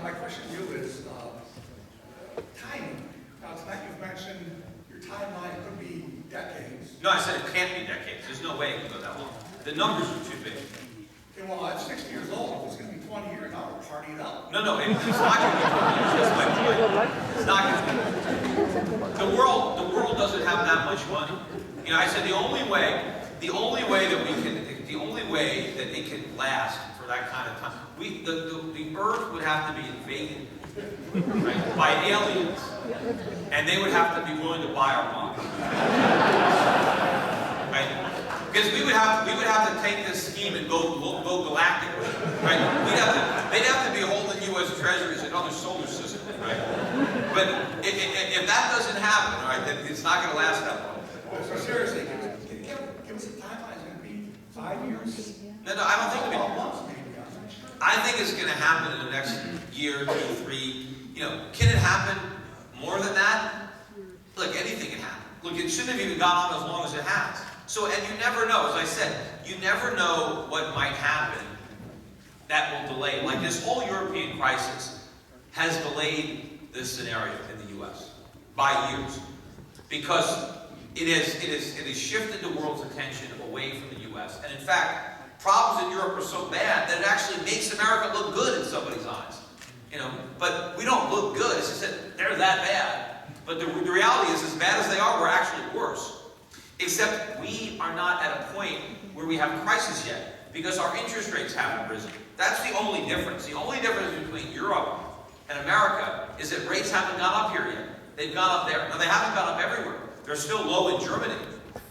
my question to you is timing. Now, tonight you've mentioned your timeline could be decades. No, I said it can't be decades. There's no way it can go that long. The numbers are too big. Okay, well, at 60 years old, if it's going to be 20 years, now we're partying up. No, it's not going to be 20 years. That's my point. It's not going to be. The world doesn't have that much money. You know, I said the only way that it can last for that kind of time, the Earth would have to be invaded, right, by aliens, and they would have to be willing to buy our bonds, right? Because we would have to take this scheme and go galactic with it, right? They'd have to be holding U.S. treasuries in other solar systems, right? But if that doesn't happen, right, then it's not going to last that long. So seriously, give us a timeline. It's going to be 5 years? No, I don't think it'll be. Months, maybe. I think it's going to happen in the next year, 2, 3. You know, can it happen more than that? Look, anything can happen. Look, it shouldn't have even gone on as long as it has. So, and you never know, as I said, you never know what might happen that will delay. Like this whole European crisis has delayed this scenario in the U.S. by years, because it has shifted the world's attention away from the U.S. And in fact, problems in Europe are so bad that it actually makes America look good in somebody's eyes. You know, but we don't look good. It's just that they're that bad. But the reality is, as bad as they are, we're actually worse. Except we are not at a point where we have a crisis yet, because our interest rates haven't risen. That's the only difference. The only difference between Europe and America is that rates haven't gone up here yet. They've gone up there. Now, they haven't gone up everywhere. They're still low in Germany,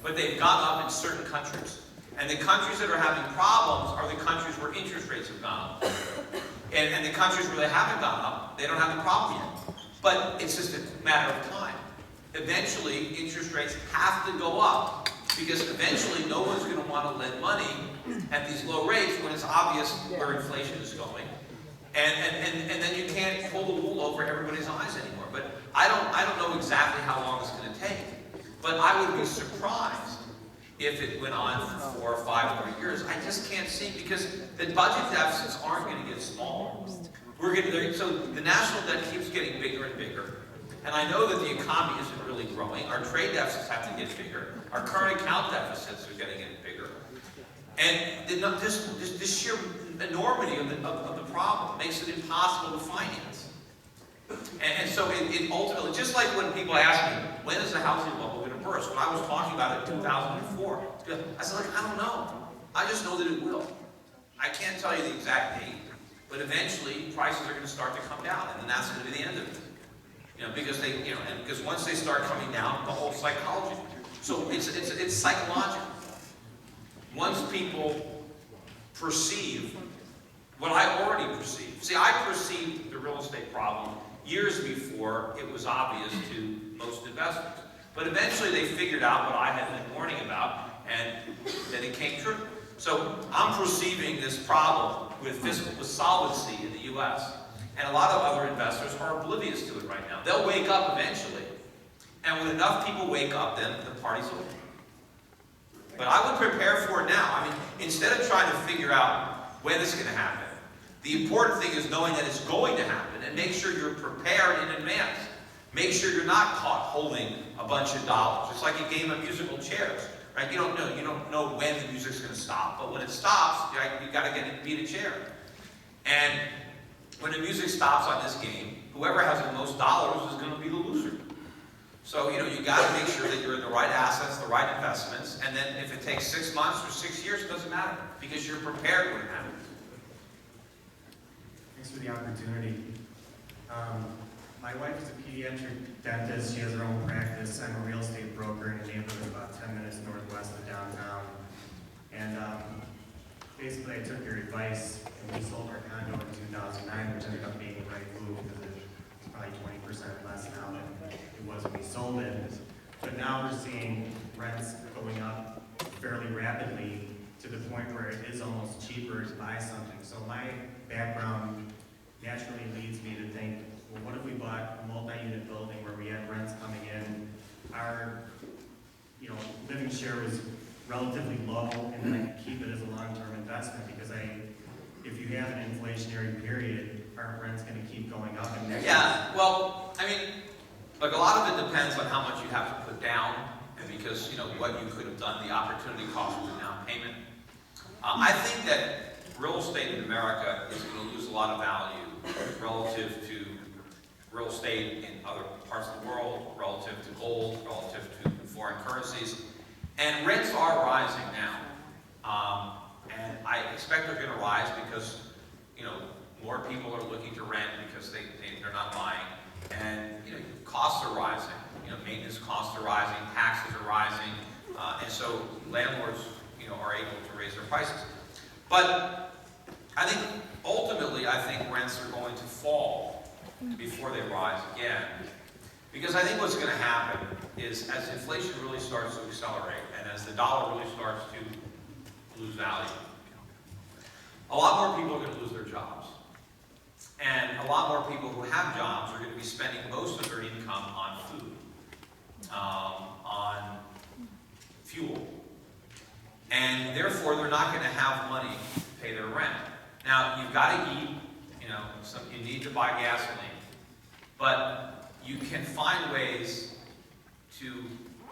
but they've gone up in certain countries. And the countries that are having problems are the countries where interest rates have gone up. And the countries where they haven't gone up, they don't have the problem yet. But it's just a matter of time. Eventually, interest rates have to go up, because eventually no one's going to want to lend money at these low rates when it's obvious where inflation is going. And then you can't pull the wool over everybody's eyes anymore. But I don't know exactly how long it's going to take. But I would be surprised if it went on for 4 or 5 more years. I just can't see, because the budget deficits aren't going to get smaller. So the national debt keeps getting bigger and bigger. And I know that the economy isn't really growing. Our trade deficits have to get bigger. Our current account deficits are getting bigger. And this sheer enormity of the problem makes it impossible to finance. And so it ultimately, just like when people ask me, when is the housing bubble going to burst? When I was talking about it in 2004, I said, like, I don't know. I just know that it will. I can't tell you the exact date, but eventually prices are going to start to come down, and then that's going to be the end of it. You know, because because once they start coming down, the whole psychology. So it's psychological. Once people perceive what I already perceived. See, I perceived the real estate problem years before it was obvious to most investors. But eventually they figured out what I had been warning about, and then it came true. So I'm perceiving this problem with solvency in the U.S., and a lot of other investors are oblivious to it right now. They'll wake up eventually, and when enough people wake up, then the party's over. But I would prepare for it now. I mean, instead of trying to figure out when it's going to happen, the important thing is knowing that it's going to happen, and make sure you're prepared in advance. Make sure you're not caught holding a bunch of dollars. It's like a game of musical chairs, right? You don't know when the music's going to stop, but when it stops, you got to beat a chair. And when the music stops on this game, whoever has the most dollars is going to be the loser. So, you got to make sure that you're in the right assets, the right investments, and then if it takes 6 months or 6 years, it doesn't matter, because you're prepared when it happens. Thanks for the opportunity. My wife is a pediatric dentist. She has her own practice. I'm a real estate broker in a neighborhood about 10 minutes northwest of downtown. And basically, I took your advice, and we sold our condo in 2009, which ended up being the right move, because it's probably 20% less now than it was when we sold it. But now we're seeing rents going up fairly rapidly to the point where it is almost cheaper to buy something. So my background naturally leads me to think, well, what if we bought a multi-unit building where we had rents coming in? Our living share was relatively low, and then I could keep it as a long-term investment, because if you have an inflationary period, our aren't rents going to keep going up? And Yeah, well, I mean, look, a lot of it depends on how much you have to put down, and because, what you could have done, the opportunity cost of the down payment. I think that real estate in America is going to lose a lot of value relative to real estate in other parts of the world, relative to gold, relative to foreign currencies. And rents are rising now. And I expect they're going to rise because, more people are looking to rent because they're not buying. And, costs are rising. Maintenance costs are rising, taxes are rising. And so landlords, are able to raise their prices. But I think, ultimately, rents are going to fall before they rise again. Because I think what's going to happen is as inflation really starts to accelerate and as the dollar really starts to lose value, a lot more people are going to lose their jobs. And a lot more people who have jobs are going to be spending most of their income on food, on fuel. And therefore, they're not going to have money to pay their rent. Now, you've got to eat, you need to buy gasoline. But you can find ways to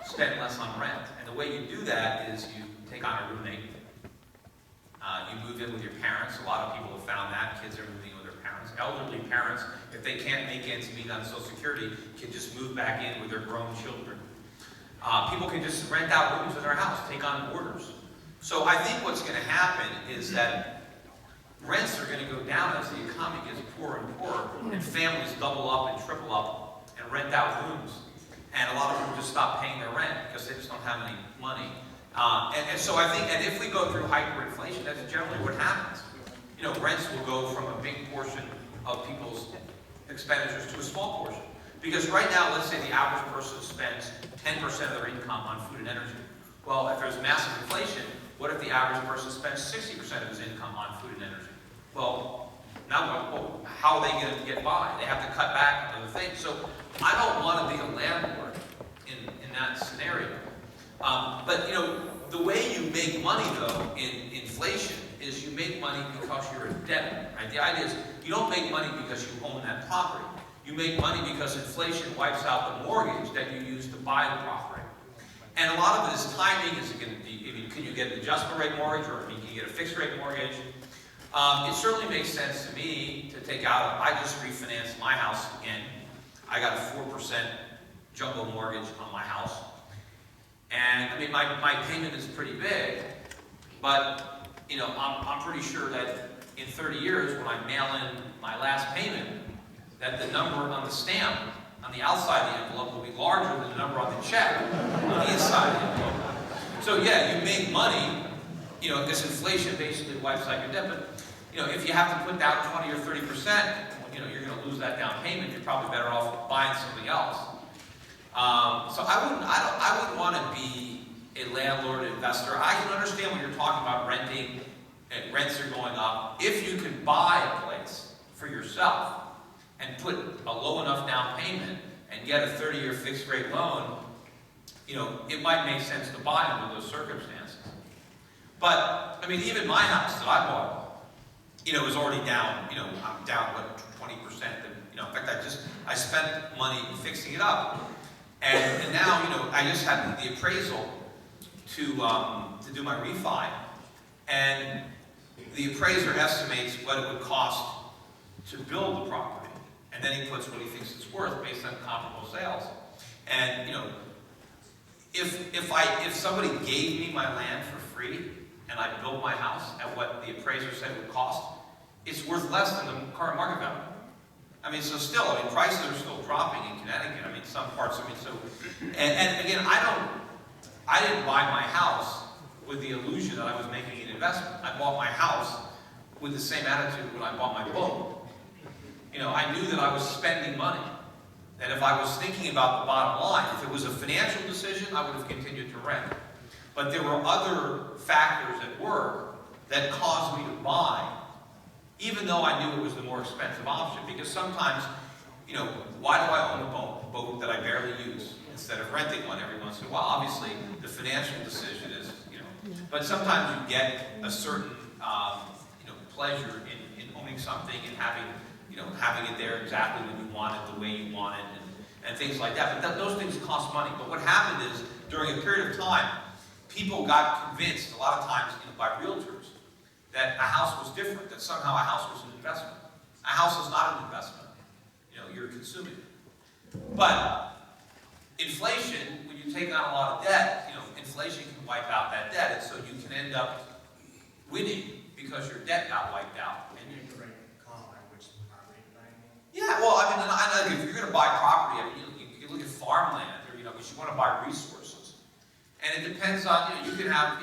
spend less on rent. And the way you do that is you take on a roommate. You move in with your parents. A lot of people have found that. Kids are moving in with their parents. Elderly parents, if they can't make ends meet on Social Security, can just move back in with their grown children. People can just rent out rooms in their house, take on boarders. So I think what's going to happen is that rents are going to go down as the economy gets poorer and poorer, and families double up and triple up and rent out rooms. And a lot of them just stop paying their rent because they just don't have any money. And so I think, and if we go through hyperinflation, that's generally what happens. Rents will go from a big portion of people's expenditures to a small portion. Because right now, let's say the average person spends 10% of their income on food and energy. Well, if there's massive inflation, what if the average person spends 60% of his income on food and energy? Well, now how are they going to get by? They have to cut back on other things. So I don't want to be a landlord in that scenario. But the way you make money though in inflation is you make money because you're in debt. Right? The idea is you don't make money because you own that property. You make money because inflation wipes out the mortgage that you use to buy the property. And a lot of it is timing. Is it going to be, can you get an adjustment rate mortgage or can you get a fixed rate mortgage? It certainly makes sense to me to take out, I just refinanced my house again. I got a 4% jumbo mortgage on my house. And I mean, my payment is pretty big, but I'm pretty sure that in 30 years when I mail in my last payment, that the number on the stamp on the outside of the envelope will be larger than the number on the check on the inside of the envelope. So yeah, you make money, because inflation basically wipes out your debt, but if you have to put down 20 or 30%, you're going to lose that down payment. You're probably better off buying something else. So I wouldn't want to be a landlord investor. I can understand when you're talking about renting, and rents are going up. If you can buy a place for yourself and put a low enough down payment and get a 30-year fixed rate loan, it might make sense to buy under those circumstances. But I mean, even my house that I bought, is already down. I'm down 20%. In fact, I spent money fixing it up. And now, I just had the appraisal to do my refi, and the appraiser estimates what it would cost to build the property, and then he puts what he thinks it's worth based on comparable sales. And if somebody gave me my land for free and I built my house at what the appraiser said it would cost, it's worth less than the current market value. I mean, so still, prices are still dropping in Connecticut. I mean, some parts, so, and again, I didn't buy my house with the illusion that I was making an investment. I bought my house with the same attitude when I bought my boat. I knew that I was spending money. That if I was thinking about the bottom line, if it was a financial decision, I would have continued to rent. But there were other factors at work that caused me to buy, even though I knew it was the more expensive option. Because sometimes, why do I own a boat that I barely use instead of renting one every once in a while? Obviously, the financial decision is, but sometimes you get a certain, pleasure in owning something and having, having it there exactly when you want it, the way you want it, and things like that. But those things cost money. But what happened is, during a period of time, people got convinced, a lot of times by realtors, that a house was different, that somehow a house was an investment. A house is not an investment. You're consuming it. But inflation, when you take on a lot of debt, inflation can wipe out that debt, and so you can end up winning because your debt got wiped out. And you have the right call on which property buying. Yeah, well, I mean, if you're going to buy property, you can look at farmland, or because you want to buy resources, and it depends on you can have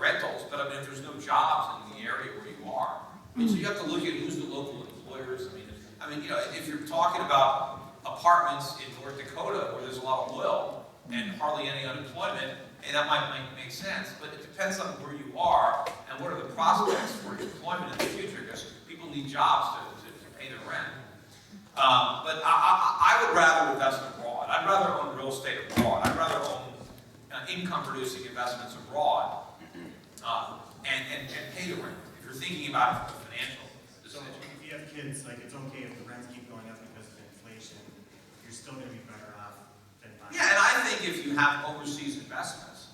rentals, but I mean, if there's no jobs in the area where you are, so you have to look at who's the local employers. I mean, if you're talking about apartments in North Dakota where there's a lot of oil and hardly any unemployment, and that might make sense, but it depends on where you are and what are the prospects for employment in the future, because people need jobs to pay their rent. But I would rather invest abroad. I'd rather own real estate abroad. I'd rather own income-producing investments abroad and pay the rent. If you're thinking about it from a financial So decision. if you have kids, it's okay if the rents keep going up because of inflation, you're still going to be better off than buying. Yeah, and I think if you have overseas investments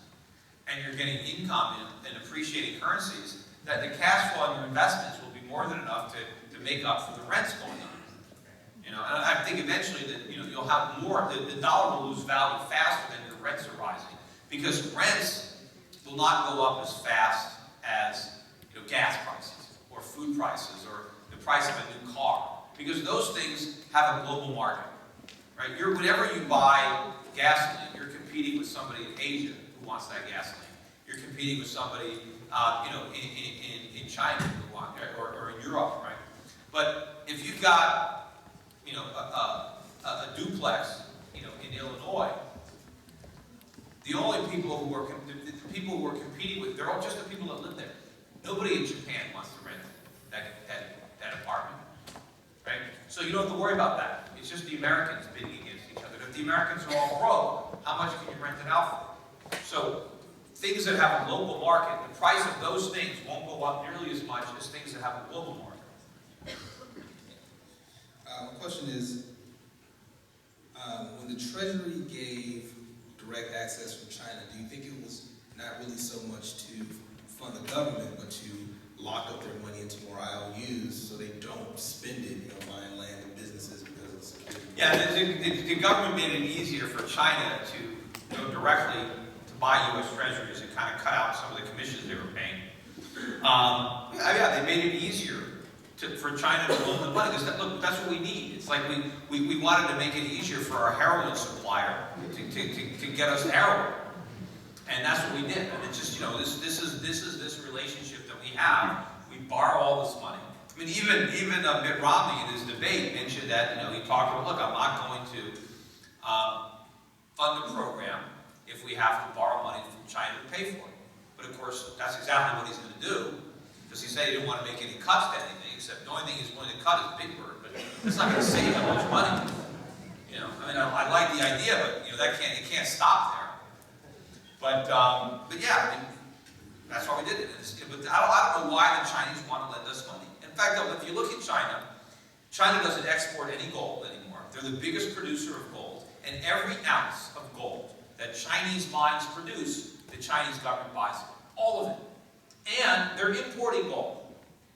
and you're getting income in appreciating currencies, that the cash flow on your investments will be more than enough to make up for the rents going on. And I think eventually that you'll have more. The dollar will lose value faster than your rents are rising, because rents will not go up as fast as gas prices or food prices or the price of a new car, because those things have a global market, right? Whenever you buy gasoline, you're competing with somebody in Asia who wants that gasoline. You're competing with somebody, in China who wants, or in Europe, right? But if you've got, a duplex, in Illinois, the only people who are the people who are competing with, they're all just the people that live there. Nobody in Japan wants to rent that apartment, right? So you don't have to worry about that. It's just the Americans bidding against each other. If the Americans are all broke, how much can you rent it out for? So things that have a local market, the price of those things won't go up nearly as much as things that have a global market. My question is, when the Treasury gave direct access from China, do you think it was not really so much to fund the government, but to lock up their money into more IOUs so they don't spend it, buying land and businesses because of security? Yeah, the government made it easier for China to go directly to buy U.S. Treasuries and kind of cut out some of the commissions they were paying. They made it easier for China to loan the money, because that's what we need. It's like we wanted to make it easier for our heroin supplier to get us heroin, and that's what we did. And it's just this is this relationship that we have. We borrow all this money. I mean, even Mitt Romney in his debate mentioned that he talked about, look, I'm not going to fund the program if we have to borrow money from China to pay for it. But of course, that's exactly what he's going to do, because he said he didn't want to make any cuts to anything, except the only thing he's going to cut is Big Bird, but it's not going to save that much money. I like the idea, but it can't stop there. But yeah, that's why we did it. But I don't know why the Chinese want to lend us money. In fact, though, if you look at China, China doesn't export any gold anymore. They're the biggest producer of gold, and every ounce of gold that Chinese mines produce, the Chinese government buys it. All of it. And they're importing gold.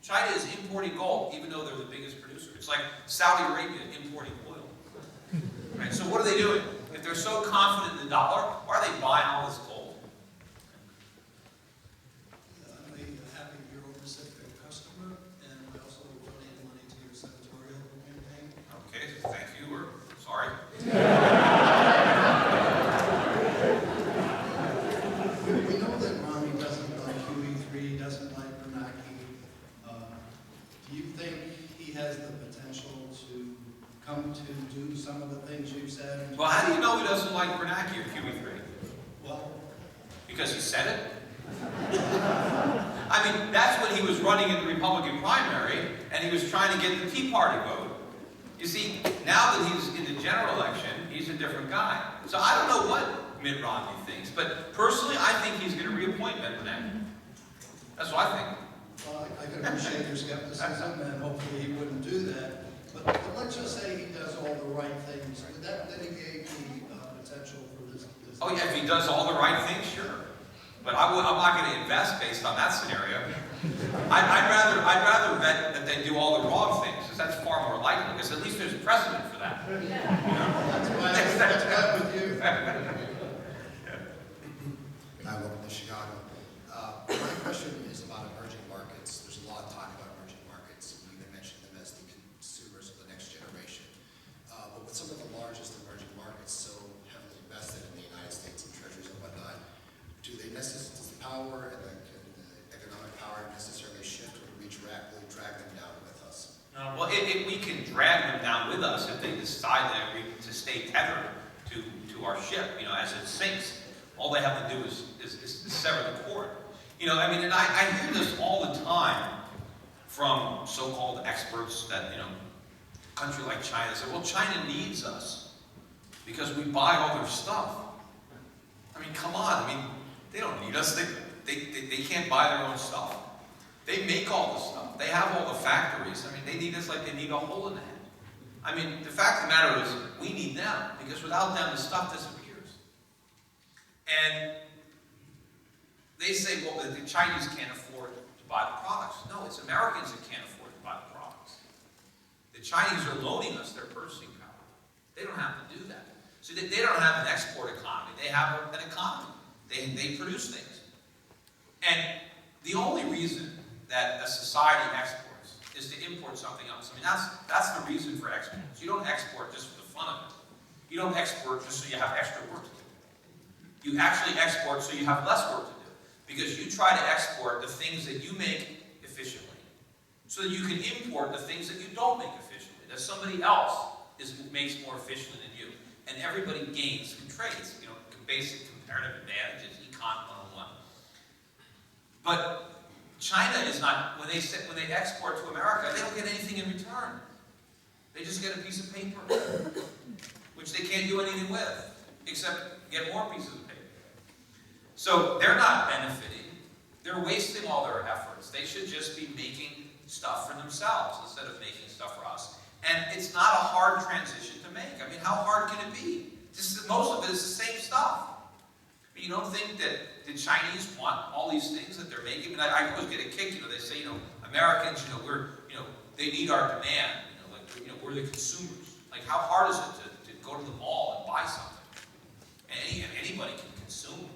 China is importing gold, even though they're the biggest producer. It's like Saudi Arabia importing oil. Right? So what are they doing? If they're so confident in the dollar, why are they buying all this gold? I'm happy you're a reciprocal customer, and we also donate money to your senatorial campaign. Okay, thank you, or sorry. We know that Rami doesn't like QE3, doesn't like Bernanke. Do you think he has the potential to come to do some of the things you've said? Well, how do you know he doesn't like Bernanke or QE3? Well, Because he said it? I mean, that's when he was running in the Republican primary, and he was trying to get the Tea Party vote. You see, now that he's in the general election, he's a different guy. So I don't know what Mitt Romney thinks, but personally, I think he's going to reappoint Bernanke. That's what I think. Well, I can appreciate your skepticism, and hopefully he wouldn't do that. But let's just say he does all the right things. Would that mitigate the potential for this? Oh yeah, if he does all the right things, sure. But I'm not going to invest based on that scenario. I'd rather bet that they do all the wrong things, because that's far more likely, because at least there's a precedent for that. You know? That's why I'm with you. Hi, welcome to Chicago. My question is about emerging markets. There's a lot of talk about emerging markets. You even mentioned them as the consumers of the next generation. But with some of the largest emerging markets so heavily invested in the United States and treasuries and whatnot, does the power and the economic power necessarily shift, or do we drag them down with us? Well, we can drag them down with us if they decide to stay tethered to our ship, you know, as it sinks. All they have to do is sever the cord. You know, I mean, and I hear this all the time from so-called experts that, you know, a country like China say, well, China needs us because we buy all their stuff. I mean, come on. I mean, they don't need us. They can't buy their own stuff. They make all the stuff. They have all the factories. I mean, they need us like they need a hole in the head. I mean, the fact of the matter is, we need them, because without them, the stuff disappears. And they say, well, the Chinese can't afford to buy the products. No, it's Americans that can't afford to buy the products. The Chinese are loaning us their purchasing power. They don't have to do that. So they don't have an export economy. They have an economy. They produce things. And the only reason that a society exports is to import something else. I mean, that's the reason for exports. You don't export just for the fun of it. You don't export just so you have extra work to do. You actually export so you have less work to do, because you try to export the things that you make efficiently, so that you can import the things that you don't make efficiently, that somebody else makes more efficiently than you. And everybody gains through trades, you know, basic comparative advantages, Econ 101. But China is not, when they export to America, they don't get anything in return. They just get a piece of paper, which they can't do anything with, except get more pieces of paper. So they're not benefiting. They're wasting all their efforts. They should just be making stuff for themselves instead of making stuff for us. And it's not a hard transition to make. I mean, how hard can it be? Most of it is the same stuff. But you don't think that the Chinese want all these things that they're making? I mean, I always get a kick, you know, they say, you know, Americans, you know, they need our demand, you know, like, you know, we're the consumers. Like, how hard is it to go to the mall and buy something? And anybody can consume.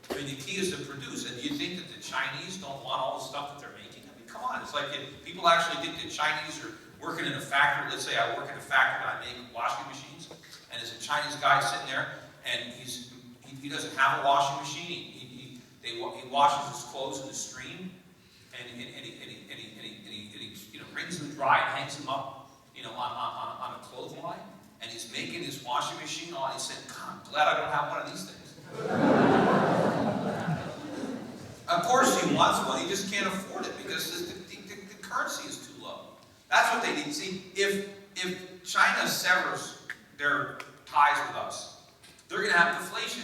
I mean, the key is to produce. And do you think that the Chinese don't want all the stuff that they're making? I mean, come on. It's like if people actually think the Chinese are working in a factory. Let's say I work in a factory and I make washing machines. And there's a Chinese guy sitting there, and he doesn't have a washing machine. He washes his clothes in the stream, and he you know, wrings them dry and hangs them up, you know, on a clothesline. And he's making his washing machine on. He said, God, I'm glad I don't have one of these things. Of course he wants one, he just can't afford it because the currency is too low. That's what they need. See, if China severs their ties with us, they're going to have deflation.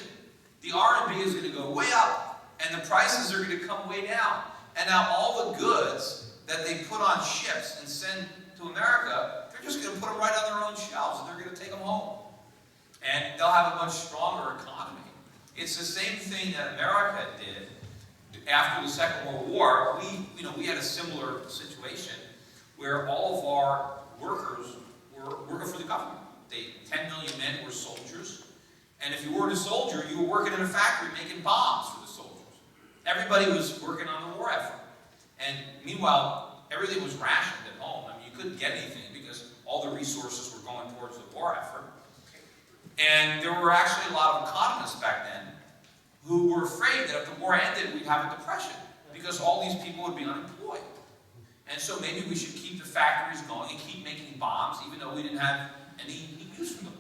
The RMB is going to go way up, and the prices are going to come way down. And now all the goods that they put on ships and send to America, they're just going to put them right on their own shelves, and they're going to take them home. And they'll have a much stronger economy. It's the same thing that America did after the Second World War. We had a similar situation where all of our workers were working for the government. 10 million men were soldiers. And if you weren't a soldier, you were working in a factory making bombs for the soldiers. Everybody was working on the war effort. And meanwhile, everything was rationed at home. I mean, you couldn't get anything because all the resources were going towards the war effort. And there were actually a lot of economists back then who were afraid that if the war ended, we'd have a depression because all these people would be unemployed. And so maybe we should keep the factories going and keep making bombs even though we didn't have any use for them.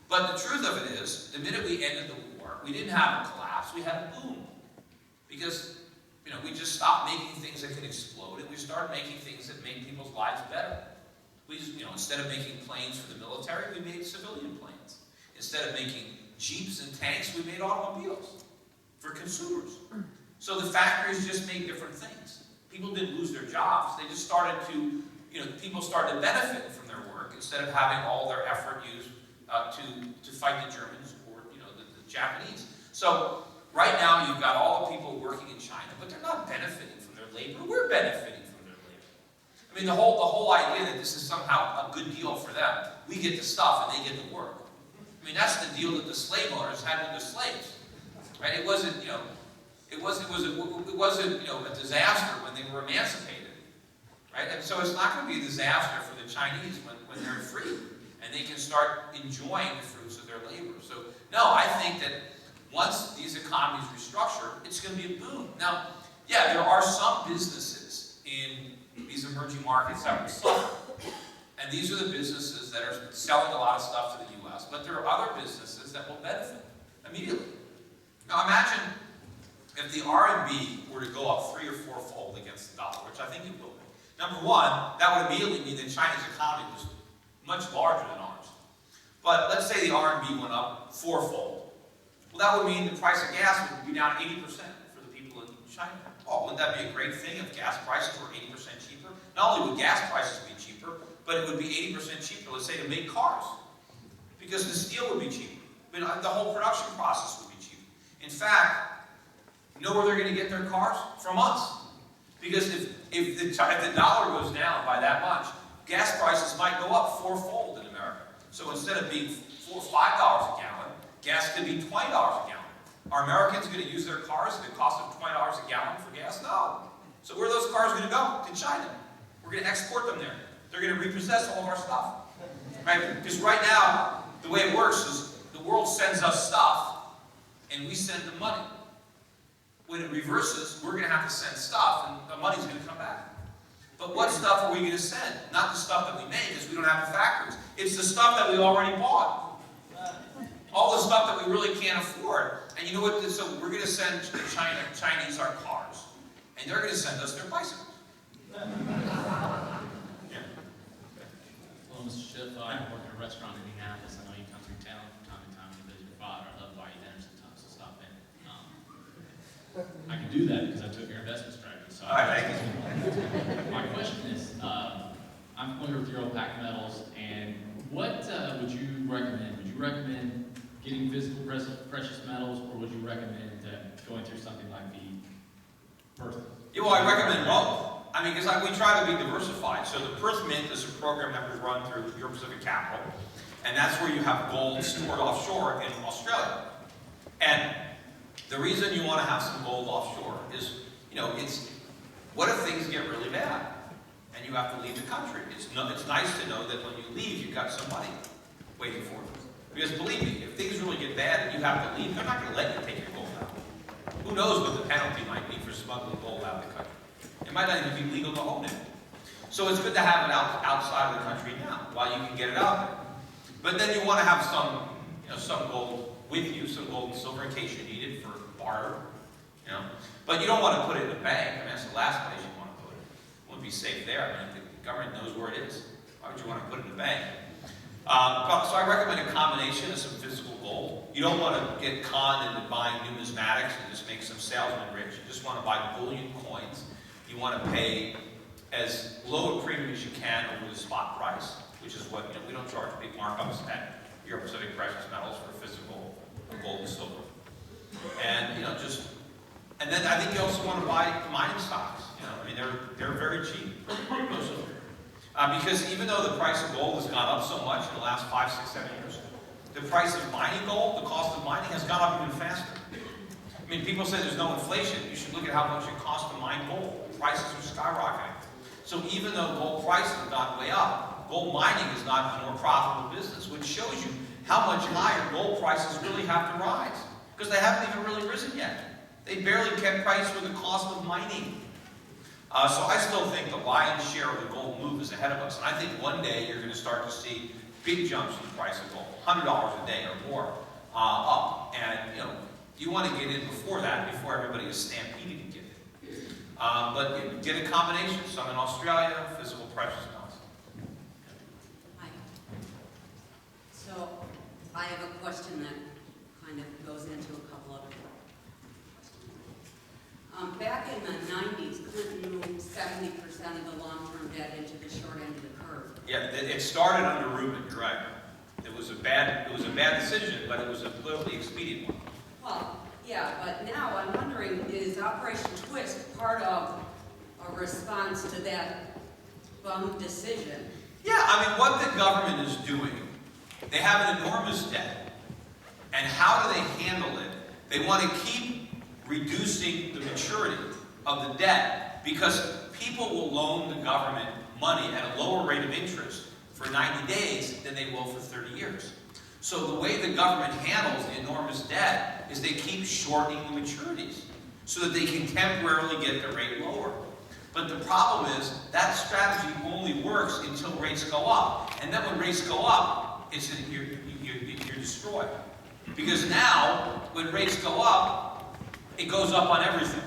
But the truth of it is, the minute we ended the war, we didn't have a collapse, we had a boom. Because, you know, we just stopped making things that could explode and we started making things that made people's lives better. We just, you know, instead of making planes for the military, we made civilian planes. Instead of making jeeps and tanks, we made automobiles for consumers. So the factories just made different things. People didn't lose their jobs. They just started to, people started to benefit from their work instead of having all their effort used to fight the Germans or, the Japanese. So right now you've got all the people working in China, but they're not benefiting from their labor. We're benefiting from their labor. I mean, the whole idea that this is somehow a good deal for them. We get the stuff and they get the work. I mean, that's the deal that the slave owners had with their slaves, right? It wasn't, it wasn't a disaster when they were emancipated, right? And so it's not going to be a disaster for the Chinese when they're free and they can start enjoying the fruits of their labor. So, no, I think that once these economies restructure, it's going to be a boom. Now, yeah, there are some businesses in these emerging markets that will suffer. And these are the businesses that are selling a lot of stuff to the U.S., but there are other businesses that will benefit immediately. Now imagine if the RMB were to go up 3- or 4-fold against the dollar, which I think it will be. Number one, that would immediately mean that China's economy was much larger than ours. But let's say the RMB went up 4-fold. Well, that would mean the price of gas would be down 80% for the people in China. Oh, wouldn't that be a great thing if gas prices were 80% cheaper? Not only would gas prices be cheaper, but it would be 80% cheaper, let's say, to make cars. Because the steel would be cheaper. I mean, the whole production process would be cheaper. In fact, you know where they're going to get their cars? From us. Because if the dollar goes down by that much, gas prices might go up 4-fold in America. So instead of being $4 or $5 a gallon, gas could be $20 a gallon. Are Americans going to use their cars at the cost of $20 a gallon for gas? No. So where are those cars going to go? To China. We're going to export them there. They're going to repossess all of our stuff. Right? Because right now, the way it works is the world sends us stuff, and we send them money. When it reverses, we're going to have to send stuff, and the money's going to come back. But what stuff are we going to send? Not the stuff that we make, because we don't have the factories. It's the stuff that we already bought. All the stuff that we really can't afford. And you know what? So we're going to send the Chinese our cars, and they're going to send us their bicycles. Well, Mr. Schiff, I work in a restaurant in Indianapolis. I know you come through town from time to time to visit your father. I love to buy you dinner sometimes, so stop in. I can do that because I took your investment strategy. So All right, thank you. my question is, I'm familiar with your old pack metals, and what would you recommend? Would you recommend getting physical precious metals, or would you recommend going through something like the Perth? Yeah, well, I recommend both. I mean, because we try to be diversified. So the Perth Mint is a program that we run through Your Pacific Capital, and that's where you have gold stored offshore in Australia. And the reason you want to have some gold offshore is, it's what if things get really bad and you have to leave the country? It's nice to know that when you leave, you've got some money waiting for you. Because believe me, if things really get bad and you have to leave, they're not going to let you take your gold out. Who knows what the penalty might be for smuggling gold out of the country? It might not even be legal to own it. So it's good to have it outside of the country now, while you can get it out there. But then you want to have some gold with you, some gold and silver in case you need it for barter. But you don't want to put it in a bank. I mean, that's the last place you want to put it. It wouldn't be safe there. I mean, the government knows where it is. Why would you want to put it in a bank? So I recommend a combination of some physical gold. You don't want to get conned into buying numismatics and just make some salesman rich. You just want to buy bullion coins. You want to pay as low a premium as you can over the spot price, which is what, we don't charge big markups at Your Pacific Precious Metals for physical gold and silver. And, and then I think you also want to buy mining stocks. I mean, they're very cheap, most of them. Because even though the price of gold has gone up so much in the last 5, 6, 7 years, the price of mining gold, the cost of mining, has gone up even faster. I mean, people say there's no inflation. You should look at how much it costs to mine gold. Prices are skyrocketing. So even though gold prices have gone way up, gold mining is not a more profitable business, which shows you how much higher gold prices really have to rise. Because they haven't even really risen yet. They barely kept pace with the cost of mining. So I still think the lion's share of the gold move is ahead of us. And I think one day you're going to start to see big jumps in the price of gold, $100 a day or more up. And you want to get in before that, before everybody is stampeded to get in. But get a combination, some in Australia, physical precious metals. Hi. So I have a question that kind of goes into a couple other questions. Back in the 90s, Clinton moved it started under Rubin, you're right. It was a bad decision, but it was a politically expedient one. Well, yeah, but now I'm wondering, is Operation Twist part of a response to that bum decision? Yeah, I mean, what the government is doing, they have an enormous debt. And how do they handle it? They want to keep reducing the maturity of the debt because people will loan the government money at a lower rate of interest for 90 days than they will for 30 years. So the way the government handles the enormous debt is they keep shortening the maturities so that they can temporarily get the rate lower. But the problem is that strategy only works until rates go up. And then when rates go up, you're destroyed. Because now, when rates go up, it goes up on everything.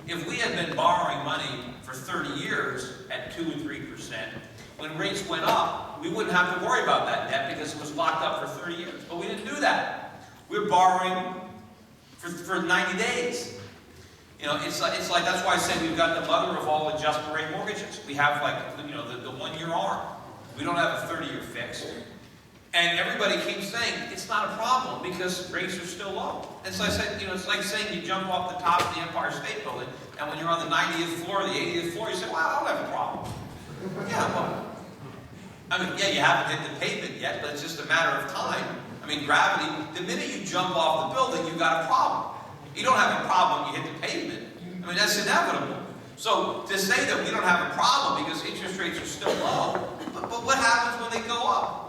If we had been borrowing money for 30 years at 2 and 3%, when rates went up, we wouldn't have to worry about that debt because it was locked up for 30 years. But we didn't do that. We're borrowing for 90 days. You know, it's like that's why I say we've got the mother of all adjustable rate mortgages. We have the 1-year arm. We don't have a 30-year fix. And everybody keeps saying it's not a problem because rates are still low. And so I said, it's like saying you jump off the top of the Empire State Building, and when you're on the 90th floor or the 80th floor, you say, well, I don't have a problem. Yeah, well, I mean, yeah, you haven't hit the pavement yet, but it's just a matter of time. I mean, gravity, the minute you jump off the building, you've got a problem. You don't have a problem when you hit the pavement. I mean, that's inevitable. So to say that we don't have a problem because interest rates are still low, but what happens when they go up?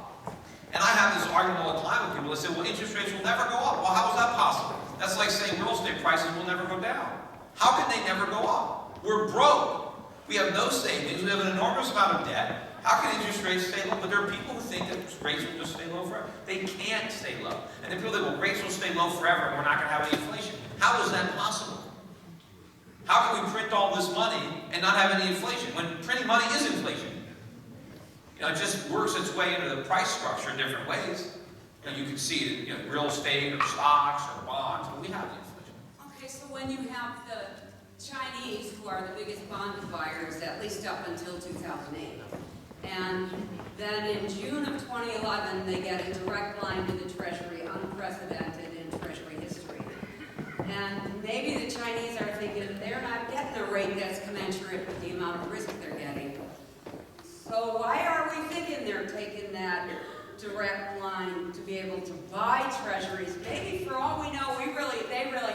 And I have this argument all the time with people that say, well, interest rates will never go up. Well, how is that possible? That's like saying real estate prices will never go down. How can they never go up? We're broke. We have no savings. We have an enormous amount of debt. How can interest rates stay low? But there are people who think that rates will just stay low forever. They can't stay low. And then people think, well, rates will stay low forever and we're not going to have any inflation. How is that possible? How can we print all this money and not have any inflation? When printing money is inflation. It just works its way into the price structure in different ways. You can see it in real estate or stocks or bonds, but we have the inflation. Okay, so when you have the Chinese, who are the biggest bond buyers, at least up until 2008, and then in June of 2011, they get a direct line to the Treasury, unprecedented in Treasury history. And maybe the Chinese are thinking they're not getting a rate that's commensurate with the amount of risk they're getting. So why are we thinking they're taking that direct line to be able to buy treasuries? Maybe for all we know, they really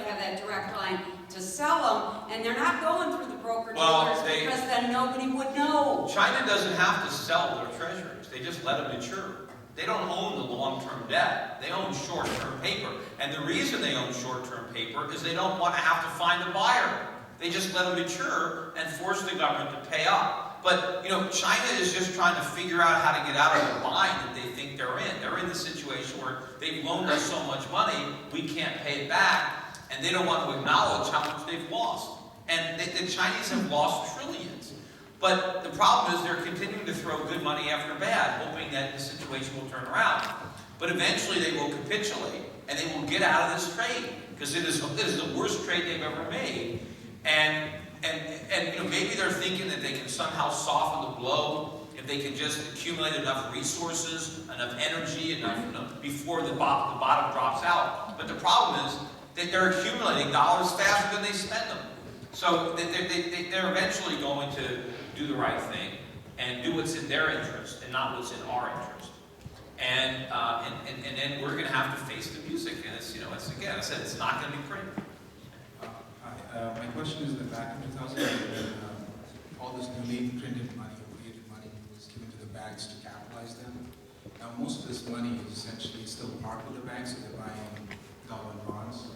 have that direct line to sell them, and they're not going through the broker-dealers because then nobody would know. China doesn't have to sell their treasuries. They just let them mature. They don't own the long-term debt. They own short-term paper. And the reason they own short-term paper is they don't want to have to find a buyer. They just let them mature and force the government to pay up. But, China is just trying to figure out how to get out of the bind that they think they're in. They're in the situation where they've loaned us so much money, we can't pay it back, and they don't want to acknowledge how much they've lost. And the Chinese have lost trillions. But the problem is they're continuing to throw good money after bad, hoping that the situation will turn around. But eventually they will capitulate, and they will get out of this trade, because it is the worst trade they've ever made. And maybe they're thinking that they can somehow soften the blow if they can just accumulate enough resources, enough energy, enough before the bottom drops out. But the problem is that they're accumulating dollars faster than they spend them. So they're eventually going to do the right thing and do what's in their interest and not what's in our interest. And then we're going to have to face the music. And it's again, I said, it's not going to be pretty. My question is that back in 2008, all this newly printed money, created money, was given to the banks to capitalize them. Now, most of this money is essentially still parked with the banks, so they're buying government bonds,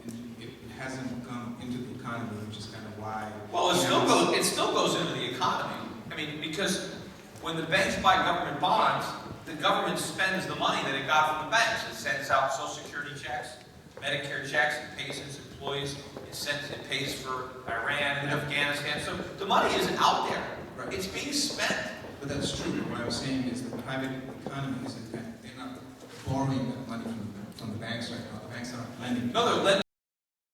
and it hasn't come into the economy, which is kind of why. Well, it still goes into the economy. I mean, because when the banks buy government bonds, the government spends the money that it got from the banks. It sends out Social Security checks, Medicare checks, it pays its employees. It pays for Iran and Afghanistan. So the money isn't out there. Right. It's being spent. But that's true. But what I'm saying is the private economy isn't, they're not borrowing that money from the banks right now. The banks aren't lending. No, they're